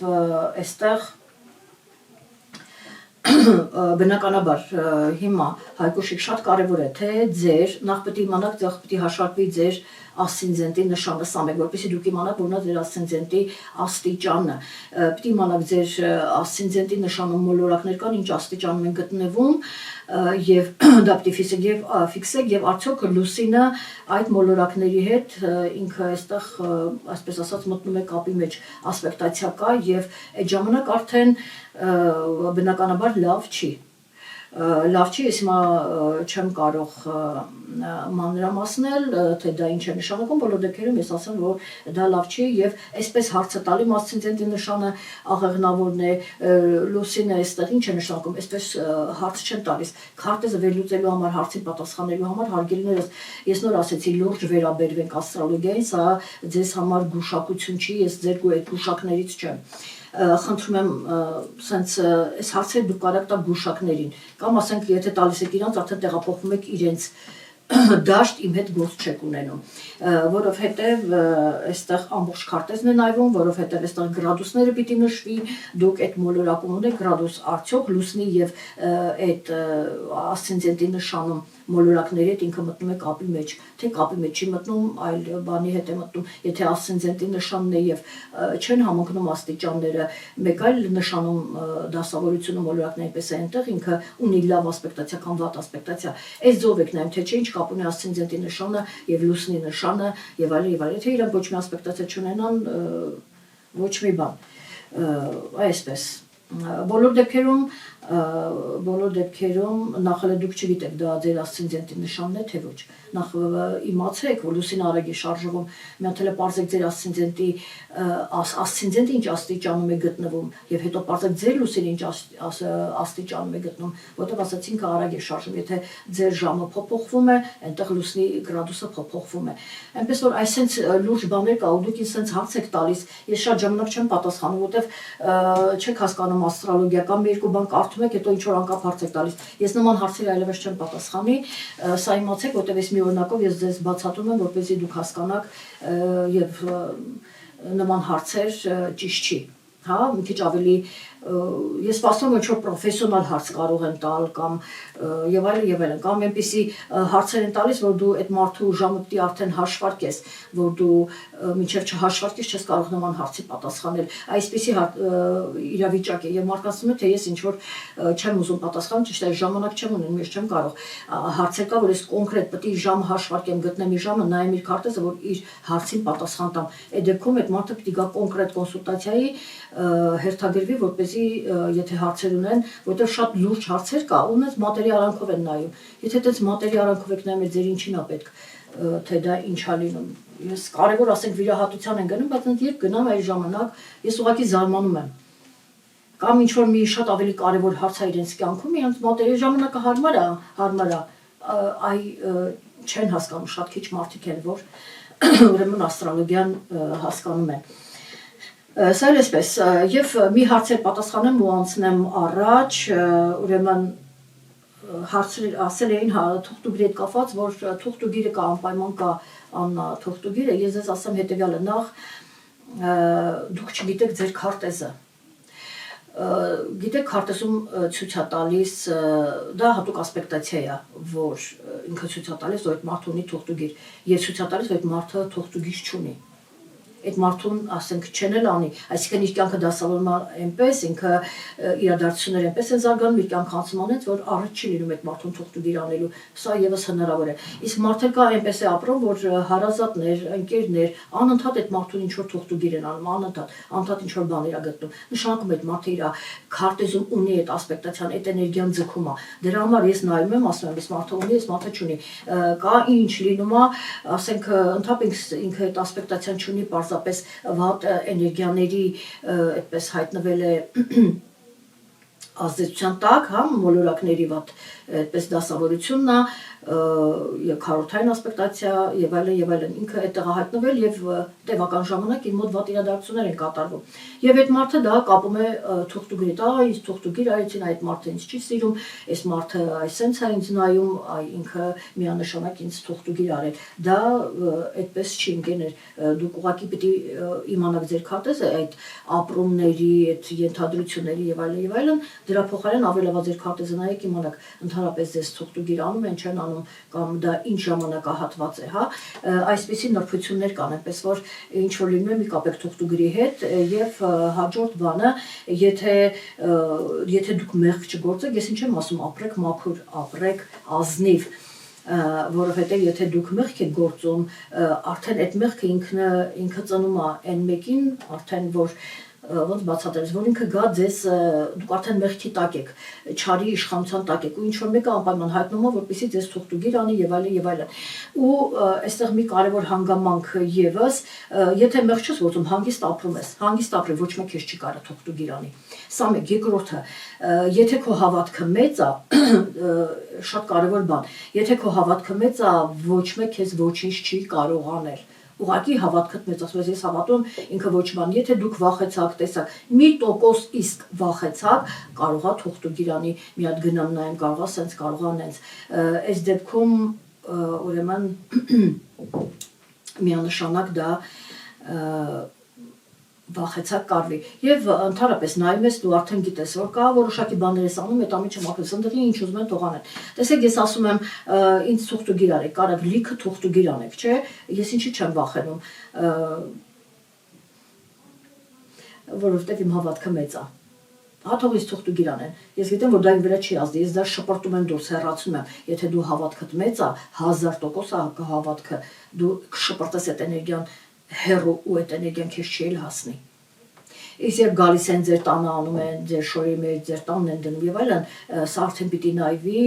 այստեղ բնականաբար հիմա Հայկուշիկ շատ կարևոր է թե ձեր նախ պետք է իմանաք ձեր պետք է հաշվարկվի ձեր ասցենդենտի նշանը սա մեկ որպեսզի դուք իմանաք որն է ձեր ասցենդենտի աստիճանը պետք է իմանաք ձեր ասցենդենտի նշանում մոլորակներ կան ինչ աստիճանում են գտնվում եւ դա պետք է ֆիքսեք եւ արդյոք լուսինը այդ մոլորակների հետ ինքը այստեղ այսպես ասած մտնում է կապի մեջ ասպեկտացիա կա եւ այդ ժամանակ արդեն բնականաբար լավ չի ես հիմա չեմ կարող մանրամասնել թե դա ինչ է նշանակում բոլոր դեպքերում ես ասեմ որ դա լավ չի եւ այսպես հարցը տալի ասցենդենտի նշանը աղեղնավորն է լուսինը այստեղ ինչ է նշանակում այսպես հարց չեն տալիս քարտեզը վերլուծելու համար հարցին պատասխանելու համար հարգելիներս ես նոր ասեցի լուրջ վերաբերվենք աստրոլոգիային սա ձեզ համար գուշակություն չի ես ձեր այդ գուշակներից չեմ խնդրում եմ sense այս հարցերը դուք կարաք տալ գուշակներին կամ ասենք եթե տալիս եք իրանց արդեն տեղափոխվում եք իրենց դաշտ իմ հետ գործ չեք ունենում, որովհետև այստեղ ամբողջ քարտեզն է նայվում, որովհետև այստեղ գրադուսները պիտի նշվի, դուք այդ մոլորակում ունեք գրադուս արդյոք լուսնի եւ այդ ասցենդենտի նշանում մոլորակների հետ ինքը մտնում է կապի մեջ, թե կապի մեջ չի մտնում, այլ բանի հետ է մտնում, եթե ասցենդենտի նշանն է եւ չեն համընկնում աստիճանները, մեկ այլ նշանում դասավորությունը մոլորակների պես է այնտեղ ինքը ունի լավ ասպեկտացիա կամ վատ ասպեկտացիա, այս ձով եք նայում, թե չէ ինչ կապ ունի ասցենդենտի նշանը եւ լուսնի նշանը եւ այլն եւ այլն, եթե իրանք ոչ մի ասպեկտացիա չունենան, ոչ մի բան, այսպես բոլոր դեպքերում նախ էլ դուք չգիտեք դա ձեր ասցենդենտի նշանն է թե ոչ, նախ իմացեք, որ լուսին արագ է շարժվում, մի հատ էլ պարզեք ձեր ասցենդենտը ինչ աստիճանում է գտնվում եւ հետո պարզեք ձեր լուսինը ինչ աստիճանում է գտնում, որտեղ ասացինք արագ է շարժվում, եթե ձեր ժամը փոփոխվում է, այնտեղ լուսնի գրադուսը փոփոխվում է, այնպես որ այսենց լուրջ բաներ կա ու դուք ինձ sense հարց եք տալիս, ես շատ ժամանակ չեմ պատասխանում, որտեղ չեք հասկանում աստրոլոգիա կամ երկու բան կարդում եք, հետո ինչ որ անկապ հարց եք տալիս։ Ես նման հարցերի այլևս չեմ պատասխանի, սա իմացեք, որտեղ ես մի օրինակով ես ձեզ բացատրում եմ, որպեսզի դուք հասկանաք եւ նման հարցեր ճիշտ չի, հա, մի քիչ ավելի ես սպասում եմ ինչ որ պրոֆեսիոնալ հարց կարող են տալ կամ եւ այլն կամ այնպիսի հարցեր են տալիս որ դու այդ մարդու ժամը պիտի արդեն հաշվարկես որ դու մինչեւ չհաշվարկես չես կարող նման հարցի պատասխանել այսպիսի իրավիճակ է եւ մարդկանց ասում է թե ես ինչ որ չեմ ուզում պատասխանել ճիշտ է ժամանակ չեմ ունենում ես չեմ կարող հարցեր կա որ ես կոնկրետ պիտի ժամը հաշվարկեմ գտնեմ իր ժամը նայեմ իր քարտեզը որ իր հարցին պատասխան տամ այդ դեպքում այդ մարդը պիտի գա կոնկրետ կոնսուլտացիայի հերթագրվի որպեսզի եթե հարցեր ունեն, որտեղ շատ լուրջ հարցեր կա, ունես մատերի արանքով են նայում։ Եթե դες մատերի արանքով եք նայում, ձեր ինչին է պետք, թե դա ինչա լինում։ Ես կարևոր ասենք վիրահատության են գնում, բայց երբ գնամ այդ ժամանակ, ես ուղղակի զարմանում եմ։ Կամ ինչ որ մի շատ ավելի կարևոր հարց է իրենց կյանքում, իրենց մատերի ժամանակը հարմար է, այ չեն հասկանում շատ քիչ մարդիկ են, որ ուրեմն աստրոլոգիան հասկանում են։ Սա էլ էսպես, եւ մի հարցեր պատասխանեմ ու անցնեմ առաջ, ուրեմն հարցեր ասել էին թուղթուգիրի հետ կապված, որ թուղթուգիրը կա անպայման կա Աննա թուղթուգիրը, ես ձեզ ասեմ հետեւյալը, նախ դուք չգիտեք ձեր քարտեզը։ Գիտեք քարտեզում ցույց է տալիս, դա հատուկ ասպեկտացիա է, որ ինքը ցույց է տալիս, որ այդ մարդը ունի թուղթուգիր, եւ ցույց է տալիս, որ այդ մարդը թուղթուգիր չունի։ Այդ մարդուն, ասենք, չեն էլ անի, այսինքն իր կյանքը դասավորում է այնպես, ինքը իրադարձությունները այնպես են զարգանում, իր կյանքը անցնում անեց, որ առիթ չի լինում այդ մարդուն թուղթուգիր անելու, սա եւս հնարավոր է։ Իսկ մարդը կա այնպես է ապրում, որ հարազատներ, ընկերներ, անընդհատ այդ մարդուն ինչ որ թուղթուգիր են անում, անընդհատ ինչ որ բաներ է գտնում։ Նշանակում է այդ մարդը իր քարտեզում ունի այդ ասպեկտացիան, այդ էներգիան ձգում է։ Դրա համար ես նայում եմ, ասում եմ, այս մարդը ունի, այս մարդը չունի։ Կա ինչ լինում է, ասենք, ընդհանրապես ինքը այդ ասպեկտացիան չունի, պարզապես վատ էներգիաների այդպես հայտնվել է ազդեցության տակ, հա, մոլորակների վատ այդպես դասավորությունն է, քարոթային ասպեկտացիա եւ այլն, ինքը այդտեղ է հայտնվել եւ տևական ժամանակ իր մոտ վատ իրադարձություններ են կատարվում։ Եվ այդ մարդը դա կապում է թուղթուգիրի հետ, ինձ թուղթուգիր արեցին, այդ մարդը ինձ չի սիրում, այս մարդը այսենց է ինձ նայում, ինքը միանշանակ ինձ թուղթուգիր արել։ Դա այդպես չի ընկերներ, դուք ուղղակի պիտի իմանաք ձեր քարտեզը, այդ ապրումների, այդ ենթադրությունների եւ այլն, դրա փոխարեն ավելավա ձեր քարտեզը նայեք, իմանաք ընդհանրապես ձեզ թուղթուգիր անում են, չեն անում կամ դա ինչ ժամանակահատված է, հա, այսպիսի նրբություններ կան, այնպես որ ինչ որ լինում է մի կապեք թուղթուգիրի հետ եւ հաջորդ բանը, եթե դուք մեղք չգործեք, ես ինչ եմ ասում, ապրեք մաքուր, ապրեք ազնիվ, որովհետեւ եթե դուք մեղք եք գործում, արդեն այդ մեղքը ինքը ծնում է այն մեկին, արդեն որ ոնց բացատրես, որ ինքը գա ձեզ, դուք արդեն մեղքի տակ եք, չարի իշխանության տակ եք, ու ինչ որ մեկը անպայման հայտնում է, որպեսզի ձեզ թուղթուգիր անի եւ այլն։ Ու այստեղ մի կարևոր հանգամանք եւս, եթե մեղք չես գործում, հանգիստ ապրում ես, հանգիստ ապրի, ոչ մեկ քեզ չի կարող թուղթուգիր անի։ Սա մեկ, երկրորդը, եթե քո հավատքը մեծ է, շատ կարևոր բան, եթե քո հավատքը մեծ է, ոչ մեկ քեզ ոչինչ չի կարող անել։ Ուղղակի հավատքդ մեծ ասում ես հավատում ինքը ոչ բան եթե դուք վախեցաք տեսակ 1% իսկ վախեցաք կարողա թուղթուգիր անի մի հատ գնամ նայեմ կարողա սենց կարողա նենց այս դեպքում ուրեմն միանշանակ դա վախեցակ կարվի եւ ընդհանրապես նայում ես դու արդեն գիտես որ կա որոշակի բաներ ես անում այդ ամիջը մաքրես ընդդեղի ինչ ուզում են թող անեն տեսեք ես ասում եմ ինձ թուղթուգիր արեք կարակ լիքը թուղթուգիր անեք չէ ես ինչի չեմ վախենում որովհետեւ իմ հավատքը մեծ է հա թող ինձ թուղթուգիր անեն ես գիտեմ որ դա իմ վրա չի ազդի ես դա շպրտում եմ դուրս հեռացնում եմ եթե դու հավատքդ մեծ է 1000% հավատքը դու կշպրտես այդ էներգիան հեռու ու այդ էներգիան քեզ չի էլ հասնի իսկ երբ գալիս են ձեր տանը անում են ձեր շորի մեջ ձեր տանն են դնում եւ այլն սա արդեն պիտի նայվի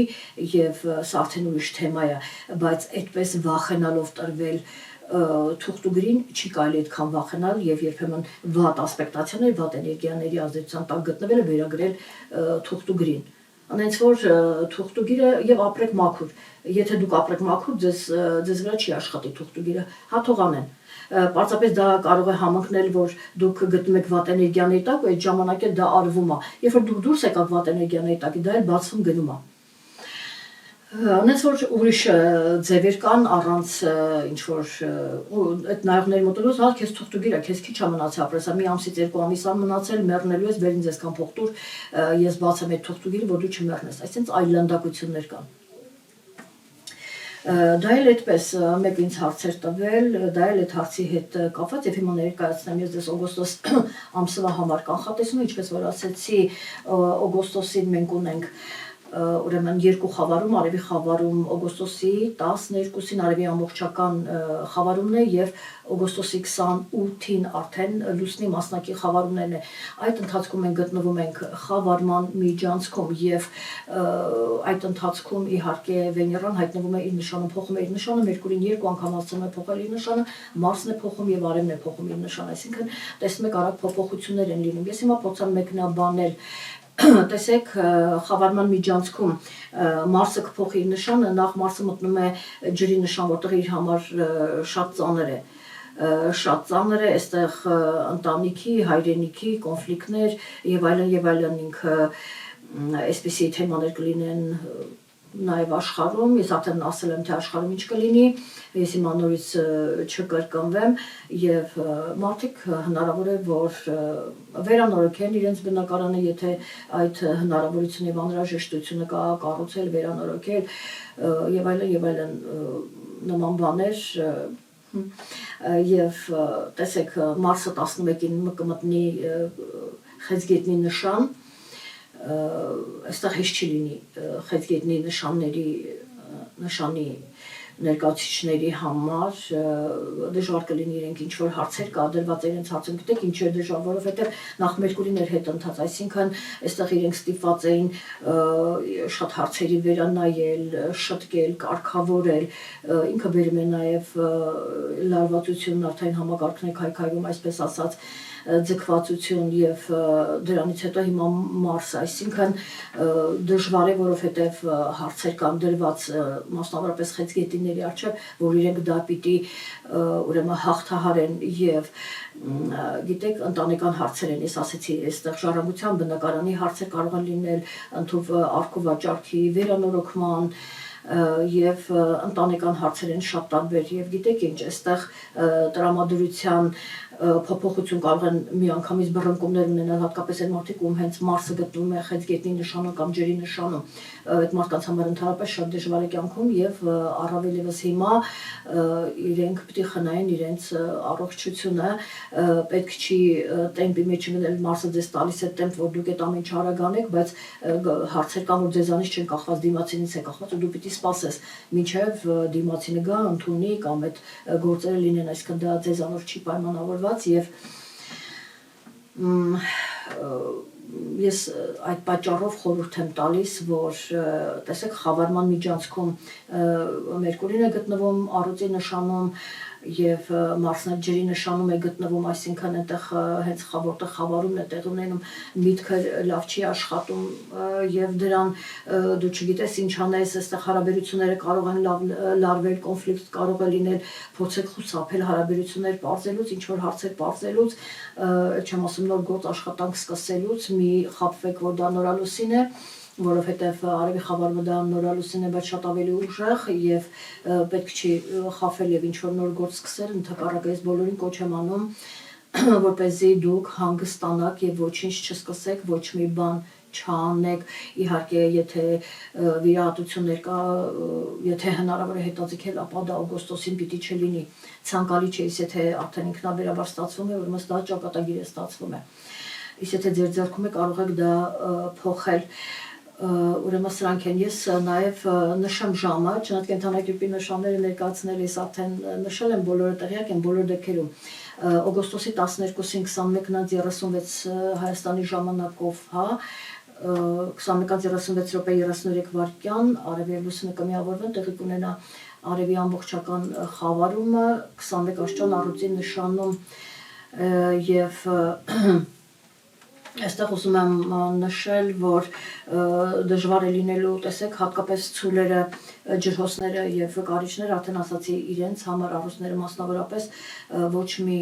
եւ սա արդեն ուրիշ թեմա է բայց այդպես վախենալով տրվել թուղթուգրին չի կարելի այդքան վախենալ եւ երբեմն վատ ասպեկտացիաներ վատ էներգիաների ազդեցության տակ գտնվելը վերագրել թուղթուգրին անենց որ թուղթուգիրը եւ ապրեք մաքուր եթե դուք ապրեք մաքուր ձեզ վրա չի աշխատի թուղթուգիրը հա թող անեն Պարզապես դա կարող է համընկնել, որ դուք գտնում եք վատ էներգիաների տակ ու այդ ժամանակ էլ դա արվում է։ Երբ որ դուք դուրս եկաք վատ էներգիաների տակից, դա էլ բացվում գնում է։ Անենց որ ուրիշ ձևեր կան առանց ինչ որ այդ նայողների մոտենուց, հա քեզ թուղթուգիր է, քեզ քիչ է մնացել ապրես, մի ամսից 2 ամիս ան մնացել, մեռնելու ես, բերին ձեզ կան փոխտուր, ես բացեմ այդ թուղթուգիրը, որ դու չմեռնես։ Այսինքն այլանդակություններ կան։ Դա էլ այդպես մեկ ինձ հարցեր տվել, դա էլ այդ հարցի հետ կապված եւ հիմա ներկայացնեմ ես դες օգոստոս ամսվա համար կանխատեսում, ինչպես որ ասեցի, օգոստոսին մենք ունենք ուրեմն երկու խավարում, արևի խավարում օգոստոսի 12-ին արևի ամբողջական խավարումն է եւ օգոստոսի 28-ին արդեն լուսնի մասնակի խավարումներն է։ Այդ ընթացքում մենք գտնվում ենք խավարման միջանցքում եւ այդ ընթացքում իհարկե Վեներան հայտնվում է իր նշանում, փոխում է իր նշանը, Մերկուրին երկու անգամ ասում է փոխել իր նշանը, Մարսն է փոխում եւ Արևն է փոխում իր նշանը, այսինքն տեսնում եք արագ փոփոխություններ են լինում։ Ես հիմա փորձեմ մեկնաբանել տեսեք խավարման միջանցքում Մարսը կփոխի իր նշանը, նախ Մարսը մտնում է ջրի նշան, որտեղ իր համար շատ ծանր է, այստեղ ընտանիքի, հայրենիքի, կոնֆլիկտներ եւ այլն ինքը այսպիսի թեմաներ կլինեն նաև աշխարհում, ես արդեն ասել եմ թե աշխարհում ինչ կլինի, ես հիմա նորից չկրկնվեմ եւ մարդիկ հնարավոր է որ վերանորոգեն իրենց բնակարանը, եթե այդ հնարավորությունը եւ անհրաժեշտությունը կա կառուցել, վերանորոգել եւ այլն նման բաներ եւ տեսեք Մարսը 11-ին կմտնի Խեցգետնի նշան այստեղ հեշտ չի լինի Խեցգետնի նշանի ներկայացուցիչների համար դժվար կլինի իրենք ինչ որ հարցեր կա դրված իրենց հարցում գիտեք ինչ է դժվար որովհետև նախ Մերկուրին էր հետ ընթաց այսինքն այստեղ իրենք ստիպված էին շատ հարցերի վերանայել շտկել կարգավորել ինքը բերում է նաև լարվածություն արդեն համակարգն է քայքայվում այսպես ասած ձգվածություն եւ դրանից հետո հիմա Մարսը, այսինքն դժվար է, որովհետեւ հարցեր կան դրված մասնավորապես Խեցգետիների առջև, որ իրենք դա պիտի ուրեմն հաղթահարեն եւ գիտեք ընտանեկան հարցեր են, ես ասեցի, այստեղ ժառանգության բնակարանի հարցեր կարող են լինել ընդհանուր արկու վաճառքի վերանորոգման եւ ընտանեկան հարցեր են շատ տարբեր եւ գիտեք ինչ այստեղ տրամադրության փոփոխություն կարող են միանգամից բռնկումներ ունենալ հատկապես այն մարդիկ ում հենց Մարսը գտնվում է Խեցգետնի նշանում կամ ջրի նշանում այդ մարդկանց համար ընդհանրապես շատ դժվար է կյանքում եւ առավել եւս հիմա իրենք պիտի խնայեն իրենց առողջությունը պետք չի տեմպի մեջ մնել Մարսը ձեզ տալիս է տեմպ որ դուք այդ ամեն ինչ արագ անեք բայց հարցեր կան որ ձեզանից չեն կախված դիմացինից է կախված ու դու պիտի սպասես մինչեւ դիմացինը գա ընդունի կամ այդ գործերը լինեն այսինքն դա ձեզանով չի պայմանավորված եւ ես այդ պատճառով խորհուրդ եմ տալիս որ տեսեք խավարման միջանցքում Մերկուրին է գտնվում առուծի նշանում եւ Մարսն ջրի նշանում է գտնվում այսինքն այնտեղ հենց որտեղ խավարումն է տեղի ունենում միտքը լավ չի աշխատում եւ դրան դու չգիտես ինչ անես այստեղ հարաբերությունները կարող են լարվել կոնֆլիկտ կարող է լինել փորձեք խուսափել հարաբերություններ բարձելուց ինչ որ հարցեր բարձելուց չեմ ասում նոր գործ աշխատանք սկսելուց մի խապվեք որ դա նորալուսին է որովհետև արևի խավարումը դա նորալուսին է, բայց շատ ավելի ուժեղ եւ պետք չի խაფել եւ ինչ որ նոր գործ սկսել, ընդհակառակը ես բոլորին կոչ եմ անում, որպեսզի դուք հանգստանաք եւ ոչինչ չսկսեք, ոչ մի բան չանեք, իհարկե եթե վիրահատություններ կա, եթե հնարավոր է հետաձգել, ապա դա օգոստոսին պիտի չլինի, ցանկալի չէ, եթե արդեն ինքնաբերաբար ստացվում է, ուրեմն դա ճակատագիր է ստացվում է, իսկ եթե ձեր ձեռքում է կարող եք դա փոխել, ուրեմն սրանք են, ես նաև նշեմ ժամը, չնայած կենդանագրիպի նշանները ներկայացնել ես արդեն նշել եմ, բոլորը տեղյակ են, բոլոր դեպքերում օգոստոսի 12-ին 21:36 Հայաստանի ժամանակով, հա, 21:36 րոպե 33 վայրկյան, արևի լուսինը կմիավորվեն, տեղի կունենա արևի ամբողջական խավարումը, 21 աստիճան առուտի նշանում եւ այստեղ ուզում եմ նշել, որ դժվար է լինելու, տեսեք, հատկապես ցուլերը, ջրհոսները եւ կարիճները, արդեն ասացի, իրենց համար առուտները մասնավորապես ոչ մի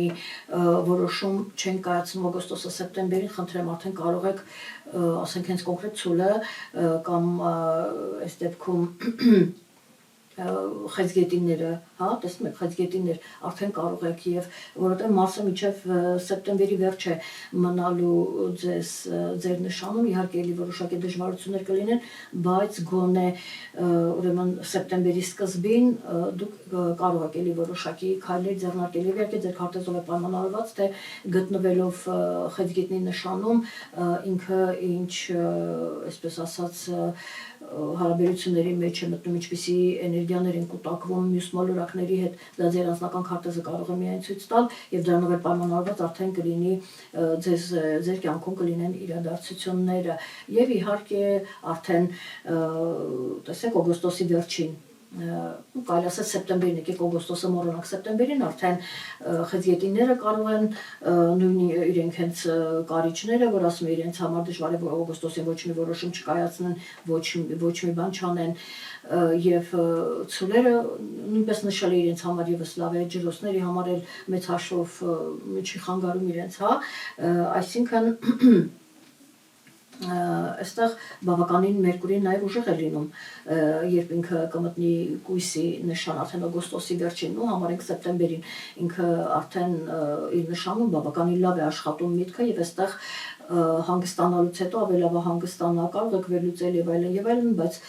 որոշում չեն կայացնում օգոստոսը սեպտեմբերին, խնդրեմ, արդեն կարող եք, ասենք, հենց կոնկրետ ցուլը կամ այս դեպքում խեցգետինները, հա, տեսնում եք, խեցգետիններ արդեն կարող եք եւ որովհետեւ մարսը մինչեւ սեպտեմբերի վերջ է մնալու ձեր նշանում, իհարկե էլի որոշակի դժվարություններ կլինեն, բայց գոնե ուրեմն սեպտեմբերի սկզբին դուք կարող եք էլի որոշակի քայլեր ձեռնարկել եւ իհարկե ձեր քարտեզով է պայմանավորված, թե գտնվելով խեցգետնի նշանում ինքը ինչ, այսպես ասած, հարաբերությունների մեջ է մտնում, ինչպիսի էներգիաներ են կուտակվում մյուս մոլորակների հետ, դա ձեր անձնական քարտեզը կարող է միայն ցույց տալ եւ դրանով էլ պայմանավորված արդեն կլինի ձեր կյանքում կլինեն իրադարձությունները եւ իհարկե արդեն տեսեք օգոստոսի վերջին կարելի ասել սեպտեմբերին, եկեք օգոստոսը մոռանանք, սեպտեմբերին արդեն խեցգետինները կարող են նույն իրենք հենց կարիճները, որ ասում են իրենց համար դժվար է օգոստոսին ոչ մի որոշում չկայացնեն, ոչ մի բան չանեն եւ ցուլերը նույնպես նշել է իրենց համար եւս լավ է, ջրոսների համար էլ մեծ հաշվով չի խանգարում իրենց, հա, այսինքն այստեղ բավականին Մերկուրին նաև ուժեղ է լինում, երբ ինքը կմտնի կույսի նշան, արդեն օգոստոսի վերջին, ու համարենք սեպտեմբերին, ինքը արդեն իր նշանում բավականին լավ է աշխատում միտքը եւ այստեղ հանգստանալուց հետո ավելավա հանգստանա կարող եք վերլուծել եւ այլն, բայց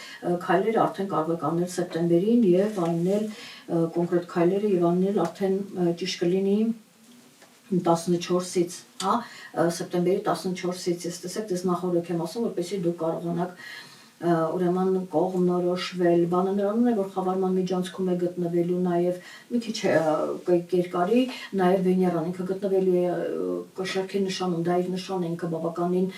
քայլերը արդեն կարող եք անել սեպտեմբերին եւ անել կոնկրետ քայլերը եւ անել արդեն ճիշտ կլինի 14-ից, հա, սեպտեմբերի 14-ից, ես տեսեք, դες նախորդ եմ ասում, որպեսզի դուք կարողանաք ուրեմն կողմնորոշվել, բանը նրանում է, որ խավարման միջանցքում է գտնվելու նաև մի քիչ կերկարի, նաև Վեներան, ինքը գտնվելու է կշարքի նշանում, դա իր նշանն է, ինքը բավականին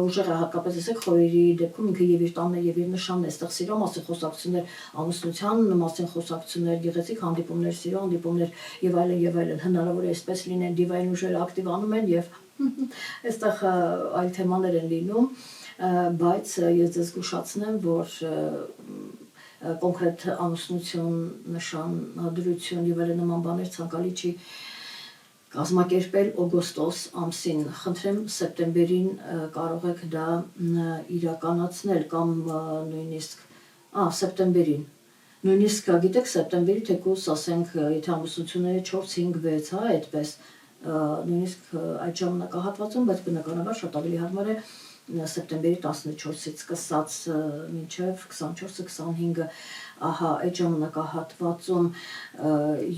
ուժեղ է, հատկապես տեսեք խորերի դեպքում ինքը եւ իր տանն է եւ իր նշանն է, այստեղ սիրո մասին խոսակցություններ, ամուսնության մասին խոսակցություններ, գեղեցիկ հանդիպումներ, սիրո հանդիպումներ եւ այլն, հնարավոր է այսպես լինեն, դիվային ուժերը ակտիվանում են եւ այստեղ այլ թեմաներ են լինում, բայց ես ձեզ զգուշացնեմ, որ կոնկրետ ամուսնություն, նշան, դրություն եւ այլն նման բաներ ցանկալի չի կազմակերպել օգոստոս ամսին, խնդրեմ սեպտեմբերին կարող եք դա իրականացնել կամ նույնիսկ սեպտեմբերին, նույնիսկ գիտեք սեպտեմբերի թեկուզ ասենք, եթե ամուսնությունները 4-5-6, հա, այդպես նույնիսկ այդ ժամանակահատվածում, բայց բնականաբար շատ ավելի հարմար է սեպտեմբերի 14-ից սկսած մինչև 24-25, ահա այդ ժամանակահատվածում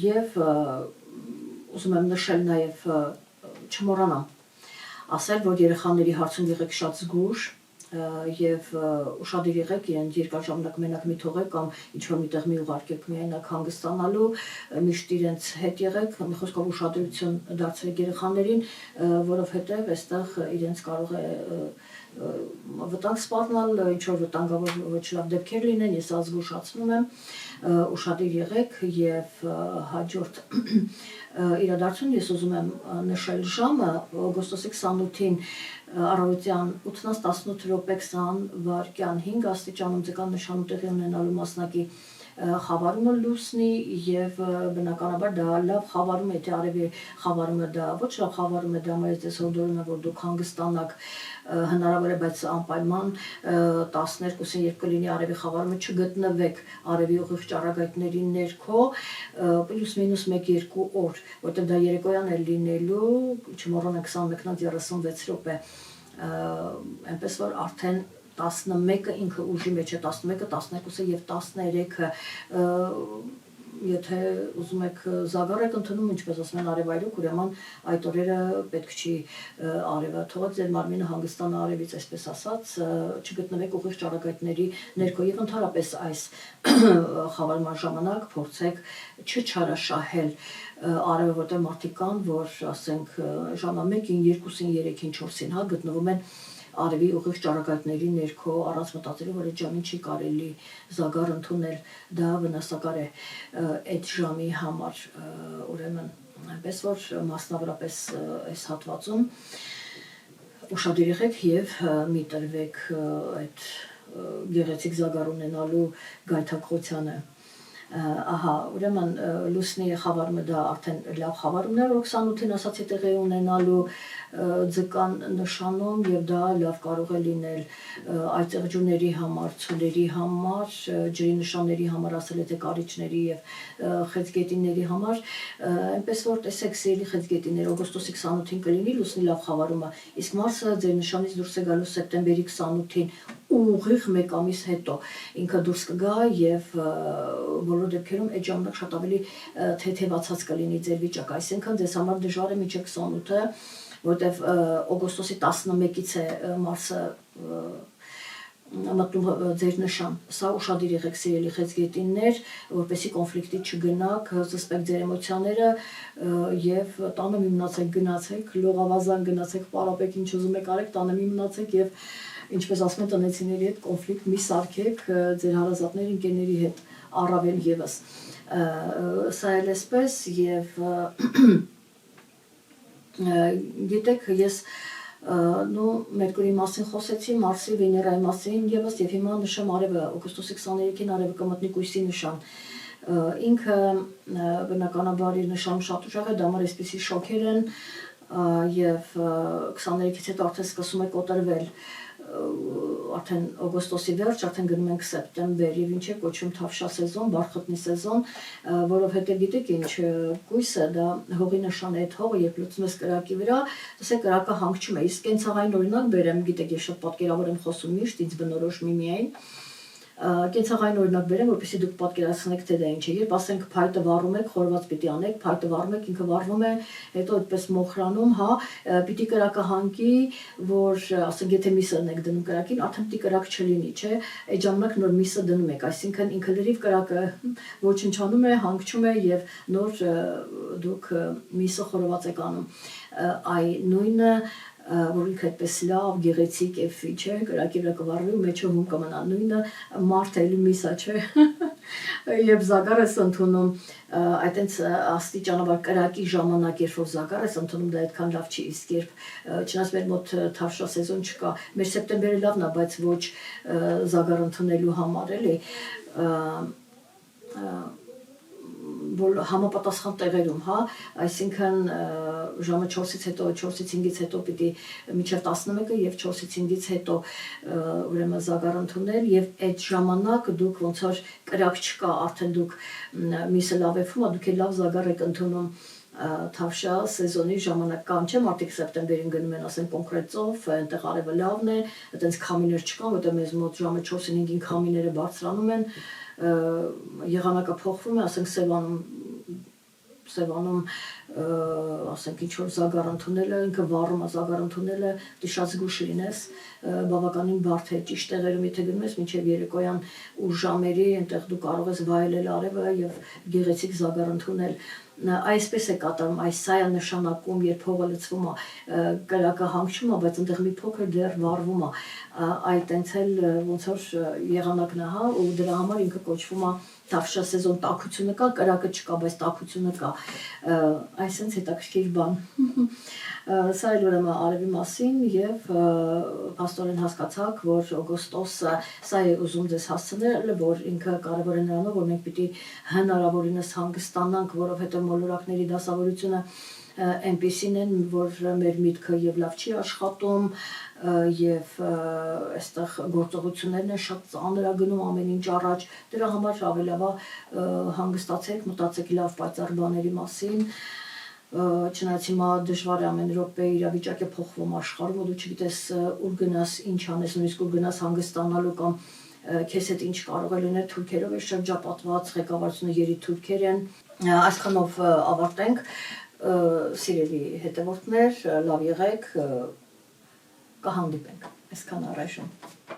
եւ ուզում եմ նշել նաեւ չմոռանամ ասել, որ երեխաների հարցում եղեք շատ զգույշ եւ ուշադիր եղեք, իրեն երկար ժամանակ մենակ մի թողեք կամ ինչ-որ միտեղ մի ուղարկեք միայնակ հանգստանալու, միշտ իրենց հետ եղեք, մի խոսքով ուշադրություն դարձրեք երեխաներին, որովհետեւ այստեղ իրենց կարող է վտանգ սպառնալ, ինչ-որ վտանգավոր ոչ լավ դեպքեր լինեն, ես ազգուշացնում եմ, ուշադիր եղեք եւ հաջորդ իրադարձություն ես ուզում եմ նշել ժամը օգոստոսի 28-ին առավոտյան 8:18 րոպե 20 վայրկյան 5 աստիճանում ձգան նշանում տեղի ունենալու մասնակի խավարումը լուսնի եւ բնականաբար դա լավ խավարում է, թե արևի խավարումը դա ոչ լավ խավարում է, դա մեզ դες հորդորում է, որ դուք հանգստանաք հնարավոր է, բայց անպայման 12-ին երբ կլինի արևի խավարումը չգտնվեք արևի ուղիղ ճառագայթների ներքո պլյուս մինուս 1-2 օր, որտեղ դա երեկոյան է լինելու, չմոռանանք 21-36 րոպե, այնպես որ արդեն 11-ը ինքը ուժի մեջ է, 11-ը, 12-ը եւ 13-ը եթե ուզում եք զագար եք ընդունում, ինչպես ասում են արևայրուք, ուրեմն այդ օրերը պետք չի արևը թողեք ձեր մարմինը հանգստանա արևից, այսպես ասած, չգտնվեք ուղիղ ճառագայթների ներքո եւ ընդհանրապես այս խավարման ժամանակ փորձեք չչարաշահել արևը, որտեղ մարդիկ կան, որ ասենք ժամը 1-ին, 2-ին, 3-ին, 4-ին, հա, գտնվում են արևի ուղիղ ճառագայթների ներքո առանց մտածելու, որ այդ ժամին չի կարելի զագար ընդունել, դա վնասակար է այդ ժամի համար, ուրեմն այնպես որ մասնավորապես այս հատվածում ուշադիր եղեք եւ մի տրվեք այդ գեղեցիկ զագար ունենալու գայթակղությանը։ Ահա, ուրեմն լուսնի խավարումը դա արդեն լավ խավարումն է, որ 28-ին ասացի տեղի ունենալու ձկան նշանում եւ դա լավ կարող է լինել այծեղջուների համար, ցուլերի համար, ջրի նշանների համար, ասել թե կարիճների եւ խեցգետինների համար, այնպես որ տեսեք սիրելի խեցգետիններ, օգոստոսի 28-ին կլինի լուսնի լավ խավարումը, իսկ Մարսը ձեր նշանից դուրս է գալու սեպտեմբերի 28-ին ուղիղ 1 ամիս հետո ինքը դուրս կգա եւ բոլոր դեպքերում այդ ժամանակ շատ ավելի թեթևացած կլինի ձեր վիճակը, այսինքն ձեզ համար դժվար է մինչև 28-ը, որտեվ օգոստոսի 11-ից է Մարսը մտնում ձեր նշան, սա ուշադիր եղեք սիրելի խեցգետիններ, որպեսզի կոնֆլիկտի չգնաք, զսպեք ձեր էմոցիաները եւ տանը մի մնացեք, գնացեք, լողավազան գնացեք, պարապեք, ինչ ուզում եք արեք, տանը մի մնացեք եւ ինչպես ասում են տնեցիների հետ կոնֆլիկտ մի սարքեք ձեր հարազատների, ընկերների հետ առավել եւս։ Սա էլ էսպես եւ գիտեք ես Մերկուրիի մասին խոսեցի, Մարսի, Վեներայի մասին եւս եւ հիմա նշեմ արևը օգոստոսի 23-ին արևը կմտնի կույսի նշան։ Ինքը բնականաբար իր նշանը շատ ուժեղ է, դա համար այսպիսի շոքեր են եւ 23-ից հետո արդեն սկսում է կոտրվել արդեն օգոստոսի վերջ, արդեն գնում ենք սեպտեմբեր եւ ինչ է կոչվում թավշա սեզոն, բարխտնի սեզոն, որովհետեւ գիտեք ինչ կույսը դա հողի նշան է, այդ հողը երբ լուծում ես կրակի վրա, տեսեք կրակը հանգչում է, իսկ կենցաղային օրինակ բերեմ, գիտեք ես շատ պատկերավոր եմ խոսում միշտ, ինձ բնորոշ միայն կենցաղային օրինակ բերեմ, որպեսզի դուք պատկերացնեք թե դա ինչ է, երբ ասենք փայտը վառում եք, խորված պիտի անեք, փայտը վառում եք, ինքը վառվում է, հետո այդպես մոխրանում, հա, պիտի կրակը հանգի, որ ասենք եթե միսը եք դնում կրակին, արդեն պիտի կրակ չլինի, չէ, այդ ժամանակ նոր միսը դնում եք, այսինքն ինքը լրիվ կրակը ոչնչանում է, հանգչում է եւ նոր դուք միսը խորված եք անում, այ նույնը որ ինքը այդպես լավ, գեղեցիկ էֆի, չէ, կրակի վրա կվառվի ու մեջը հում կմնա, նույնը մարդ էլի միսա, չէ, եւ զագար ես ընդունում, այտենց աստիճանաբար կրակի ժամանակ, երբ որ զագար ես ընդունում, դա այդքան լավ չի, իսկ երբ չնայած մեր մոտ թավշա սեզոն չկա, մեր սեպտեմբերը լավն է, բայց ոչ զագար ընդունելու համար, էլի, համապատասխան տեղերում, հա, այսինքն ժամը 4-ից հետո, 4-ից 5-ից հետո պիտի մինչև 11-ը եւ 4-ից 5-ից հետո ուրեմն զագար ընդունել եւ այդ ժամանակ դուք ոնց որ կրակ չկա, արդեն դուք միսը լավ է ֆում, դուք էլ լավ զագար եք ընդունում թավշա սեզոնի ժամանակ կամ չէ, մարդիկ սեպտեմբերին գնում են, ասեն կոնկրետ ծով, այնտեղ արևը լավն է, այտենց քամիներ չկան, որտեղ մեզ մոտ ժամը 4-ին 5-ին քամիները բարձրանում են, եղանակը փոխվում է, ասենք Սևանում ասենք ինչ որ զագար ընդունելը, ինքը վառում է զագար ընդունելը, դի շատ զգուշ լինես, բավականին բարդ է, ճիշտ տեղերում եթե գնում ես մինչև երեկոյան ուշ ժամերի, այնտեղ դու կարող ես վայելել արևը եւ գեղեցիկ զագար ընդունել, այսպես է կատարում, այս սա է նշանակում, երբ հողը լցվում է, կրակը հանգչում է, բայց այնտեղ մի փոքր դեռ վառվում է, այդ տենց էլ ոնց որ եղանակն է, հա, ու դրա համար ինքը կոչվում է թավշա սեզոն, տաքությունը կա, կրակը չկա, բայց տաքությունը կա, այսինքն հետաքրքիր բան։ Սա էլ ուրեմն արևի մասին եւ փաստորեն հասկացաք, որ օգոստոսը սա է ուզում ձեզ հասցնել, որ ինքը կարևոր է նրանով, որ մենք պիտի հնարավորինս հանգստանանք, որովհետեւ մոլորակների դասավորությունը այնպիսին են, որ մեր միտքը եւ լավ չի աշխատում, եւ այստեղ գործողություններն են շատ ծանրագնում ամեն ինչ առաջ, դրա համար ավելի լավ հանգստացեք, մտածեք լավ պայծառ բաների մասին, չնայած հիմա դժվար է ամեն րոպե իրավիճակ է փոխվում աշխարհում, ու դու չգիտես ուր գնաս, ինչ անես, նույնիսկ ուր գնաս հանգստանալու կամ քեզ հետ ինչ կարող է լինել, թուրքերով է շրջապատված, ղեկավարությունը երի թուրքեր են, այսքանով ավարտենք, սիրելի հետևորդներ, լավ եղեք, կհանդիպենք, այսքան առայժմ։